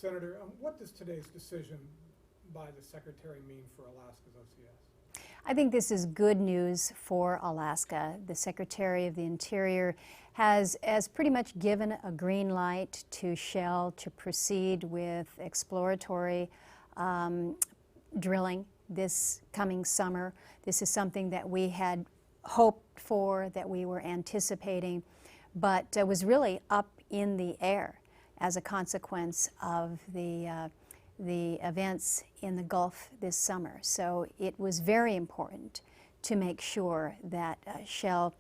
Senator, what does today's decision by the Secretary mean for Alaska's OCS? I think this is good news for Alaska. The Secretary of the Interior has pretty much given a green light to Shell to proceed with exploratory drilling this coming summer. This is something that we had hoped for, that we were anticipating, but was really up in the air as a consequence of the events in the Gulf this summer. So it was very important to make sure that Shell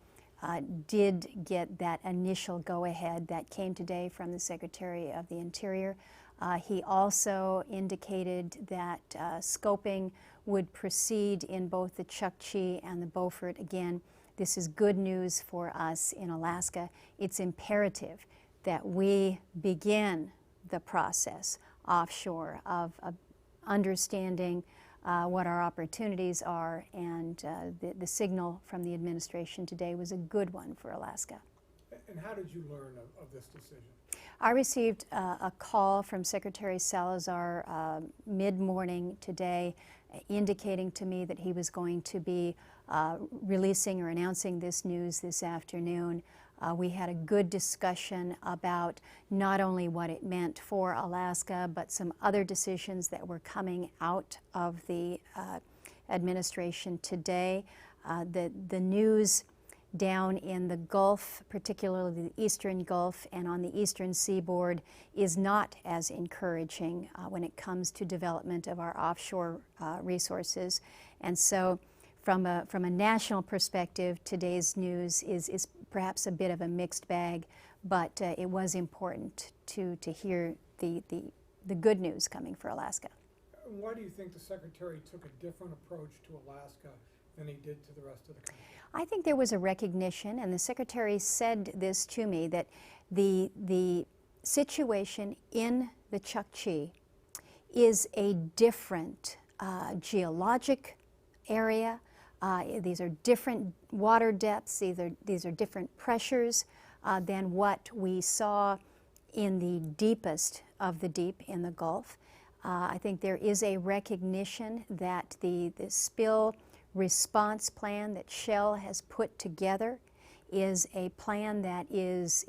did get that initial go-ahead that came today from the Secretary of the Interior. He also indicated that scoping would proceed in both the Chukchi and the Beaufort. Again, this is good news for us in Alaska. It's imperative that we begin the process offshore of understanding what our opportunities are, and the signal from the administration today was a good one for Alaska. And how did you learn of this decision? I received a call from Secretary Salazar mid-morning today indicating to me that he was going to be releasing or announcing this news this afternoon. We had a good discussion about not only what it meant for Alaska, but some other decisions that were coming out of the administration today. The news down in the Gulf, particularly the eastern Gulf and on the eastern seaboard, is not as encouraging when it comes to development of our offshore resources. And so from a national perspective, today's news is perhaps a bit of a mixed bag, but it was important to hear the good news coming for Alaska. Why do you think the Secretary took a different approach to Alaska than he did to the rest of the country? I think there was a recognition, and the Secretary said this to me, that the situation in the Chukchi is a different geologic area. These are different water depths, these are different pressures than what we saw in the deepest of the deep in the Gulf. I think there is a recognition that the spill response plan that Shell has put together is a plan that is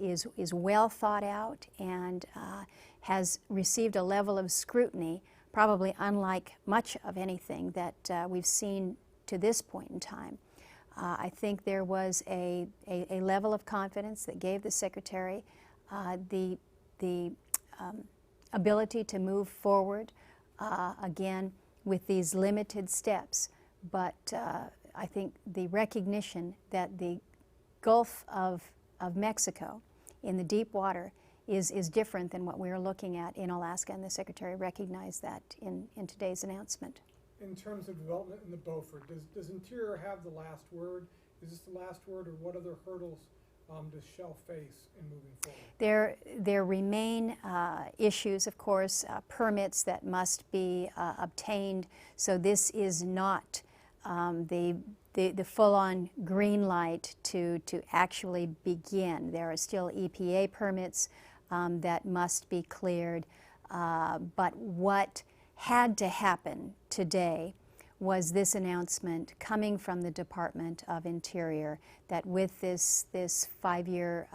well thought out and has received a level of scrutiny probably unlike much of anything that we've seen to this point in time. I think there was a level of confidence that gave the Secretary the ability to move forward again with these limited steps. But I think the recognition that the Gulf of Mexico in the deep water is different than what we're looking at in Alaska, and the Secretary recognized that in today's announcement. In terms of development in the Beaufort, does Interior have the last word? Is this the last word, or what other hurdles does Shell face in moving forward? There remain issues, of course, permits that must be obtained. So this is not the full-on green light to actually begin. There are still EPA permits that must be cleared. But what had to happen today was this announcement coming from the Department of Interior that with this 5-year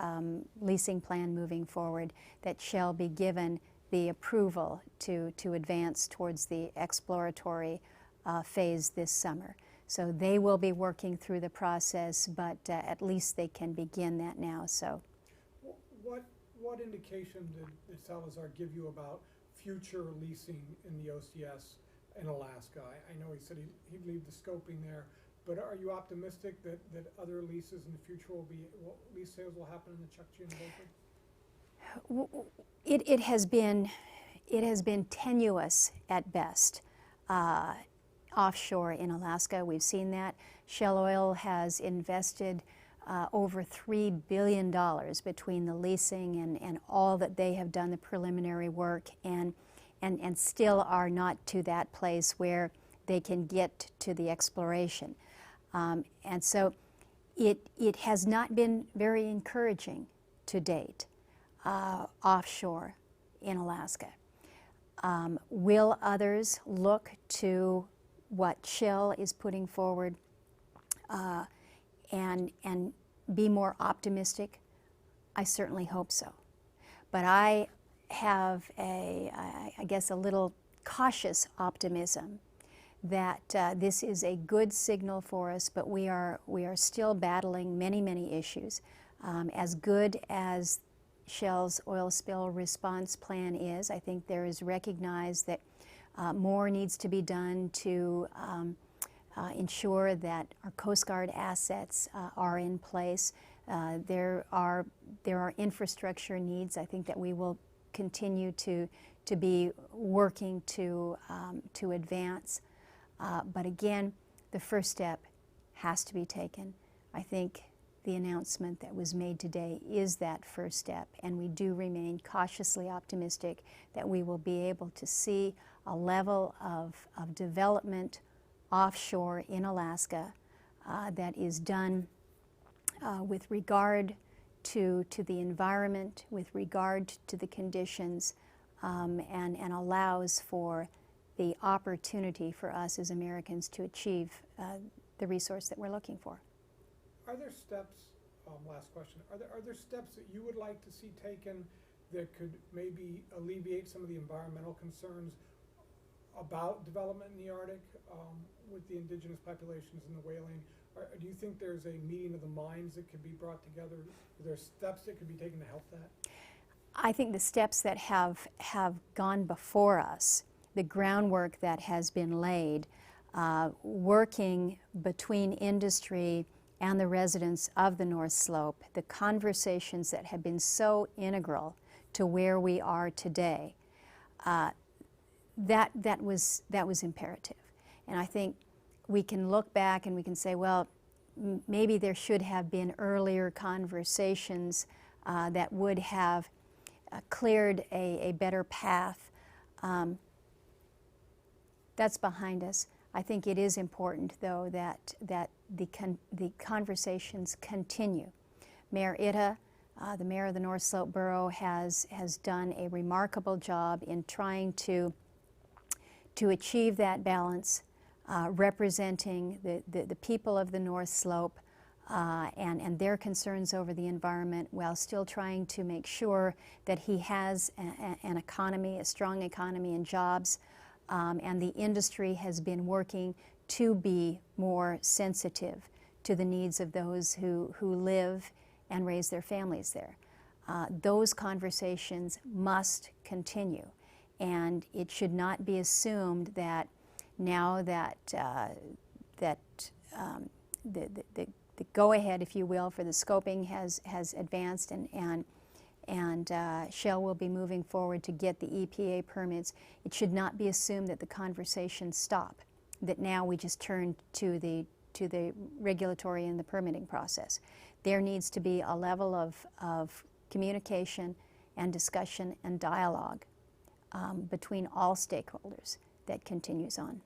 leasing plan moving forward, that Shell be given the approval to advance towards the exploratory phase this summer. So they will be working through the process, but at least they can begin that now. So, what indication did Salazar give you about future leasing in the OCS in Alaska? I know he said he'd leave the scoping there, but are you optimistic that other leases in the future lease sales will happen in the Chukchi and Beaufort? It has been tenuous at best. Offshore in Alaska, we've seen that. Shell Oil has invested over $3 billion between the leasing and all that they have done, the preliminary work, and still are not to that place where they can get to the exploration. And so it has not been very encouraging to date offshore in Alaska. Will others look to what Shell is putting forward and be more optimistic? I certainly hope so. But I have I guess a little cautious optimism that this is a good signal for us, but we are still battling many issues. As good as Shell's oil spill response plan is, I think there is recognized that more needs to be done to ensure that our Coast Guard assets are in place. There are infrastructure needs, I think, that we will continue to be working to advance. But again, the first step has to be taken. I think the announcement that was made today is that first step, and we do remain cautiously optimistic that we will be able to see a level of development offshore in Alaska that is done with regard to the environment, with regard to the conditions, and allows for the opportunity for us as Americans to achieve the resource that we're looking for. Are there steps, last question, are there steps that you would like to see taken that could maybe alleviate some of the environmental concerns about development in the Arctic with the indigenous populations and the whaling? Do you think there's a meeting of the minds that could be brought together? Are there steps that could be taken to help that? I think the steps that have gone before us, the groundwork that has been laid, working between industry and the residents of the North Slope, the conversations that have been so integral to where we are today, that was imperative. And I think we can look back and we can say, well, maybe there should have been earlier conversations that would have cleared a better path. That's behind us. I think it is important, though, that the conversations continue. Mayor Itta, the mayor of the North Slope Borough, has done a remarkable job in trying to achieve that balance, representing the people of the North Slope and their concerns over the environment, while still trying to make sure that he has an economy, a strong economy and jobs. And the industry has been working to be more sensitive to the needs of those who live and raise their families there. Those conversations must continue, and it should not be assumed that now that the go-ahead, if you will, for the scoping has advanced and Shell will be moving forward to get the EPA permits, it should not be assumed that the conversations stop, that now we just turn to the regulatory and the permitting process. There needs to be a level of communication and discussion and dialogue between all stakeholders that continues on.